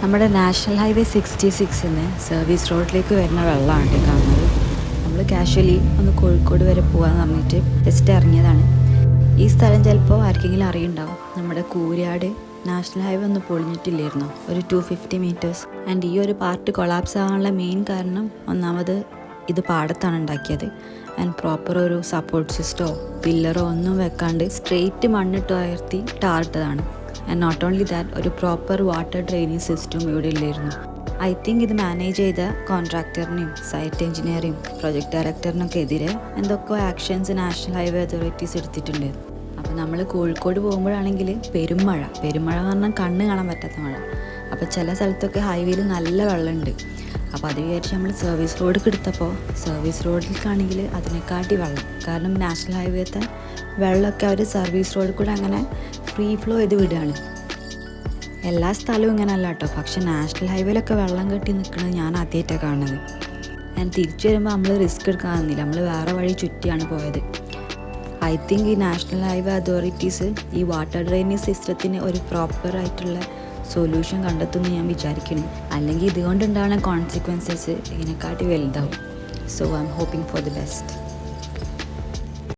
നമ്മുടെ national highway 66 service റോഡിലേക്ക് വരുന്ന വെള്ളമാണ് ഈ കാണുന്നത്. നമ്മൾ കാഷ്വലി ഒന്ന് കോഴിക്കോട് വരെ പോകാമെന്ന് പറഞ്ഞിട്ട് ജസ്റ്റ് ഇറങ്ങിയതാണ്. ഈ സ്ഥലം ചിലപ്പോൾ ആർക്കെങ്കിലും അറിയുണ്ടാവും. നമ്മുടെ കൂരാട് നാഷണൽ ഹൈവേ ഒന്ന് പൊളിഞ്ഞിട്ടില്ലായിരുന്നു, ഒരു 250 മീറ്റേഴ്സ്. ആൻഡ് ഈ ഒരു പാർട്ട് കൊളാപ്സ് ആകാനുള്ള മെയിൻ കാരണം ഒന്നാമത് ഇത് പാടത്താണ് ഉണ്ടാക്കിയത്. ആൻഡ് പ്രോപ്പർ ഒരു സപ്പോർട്ട് സിസ്റ്റമോ പില്ലറോ ഒന്നും വെക്കാണ്ട് സ്ട്രെയിറ്റ് മണ്ണിട്ട് ഉയർത്തി ടാറിട്ടതാണ്. ആൻഡ് നോട്ട് ഓൺലി ദാറ്റ്, ഒരു പ്രോപ്പർ വാട്ടർ ഡ്രെയിനേജ് സിസ്റ്റം ഇവിടെ ഇല്ലായിരുന്നു. ഐ തിങ്ക് ഇത് മാനേജ് ചെയ്ത കോൺട്രാക്ടറിനെയും സൈറ്റ് എഞ്ചിനീയറിനും പ്രൊജക്ട് ഡയറക്ടറിനൊക്കെ എതിരെ എന്തൊക്കെ ആക്ഷൻസ് നാഷണൽ ഹൈവേ അതോറിറ്റീസ് എടുത്തിട്ടുണ്ട്. അപ്പോൾ നമ്മൾ കോഴിക്കോട് പോകുമ്പോഴാണെങ്കിൽ പെരുമഴ എന്ന് പറഞ്ഞാൽ കണ്ണ് കാണാൻ പറ്റാത്ത മഴ. അപ്പോൾ ചില സ്ഥലത്തൊക്കെ ഹൈവേയിൽ നല്ല വെള്ളമുണ്ട്. അപ്പോൾ അത് വിചാരിച്ച് നമ്മൾ സർവീസ് റോഡിലേക്ക് എടുത്തപ്പോൾ സർവീസ് റോഡിലേക്കാണെങ്കിൽ അതിനെക്കാട്ടി വെള്ളം. കാരണം നാഷണൽ ഹൈവേത്തെ വെള്ളമൊക്കെ അവർ സർവീസ് റോഡിൽ കൂടെ അങ്ങനെ ഫ്രീ ഫ്ലോ ചെയ്ത് വിടുകയാണ്. എല്ലാ സ്ഥലവും ഇങ്ങനെ അല്ല കേട്ടോ, പക്ഷെ നാഷണൽ ഹൈവേയിലൊക്കെ വെള്ളം കെട്ടി നിൽക്കുന്നത് ഞാൻ ആദ്യമായിട്ടാണ് കാണുന്നത്. ഞാൻ തിരിച്ചു വരുമ്പോൾ നമ്മൾ റിസ്ക് എടുക്കാമെന്നില്ല, നമ്മൾ വേറെ വഴി ചുറ്റിയാണ് പോയത്. ഐ തിങ്ക് ഈ നാഷണൽ ഹൈവേ അതോറിറ്റീസ് ഈ വാട്ടർ ഡ്രെയിനേജ് സിസ്റ്റത്തിന് ഒരു പ്രോപ്പറായിട്ടുള്ള സൊല്യൂഷൻ കണ്ടെത്തുമെന്ന് ഞാൻ വിചാരിക്കുന്നു. അല്ലെങ്കിൽ ഇതുകൊണ്ടുണ്ടാകുന്ന കോൺസിക്വൻസസ് ഇതിനെക്കാട്ടി വലുതാവും. So I'm hoping for the best.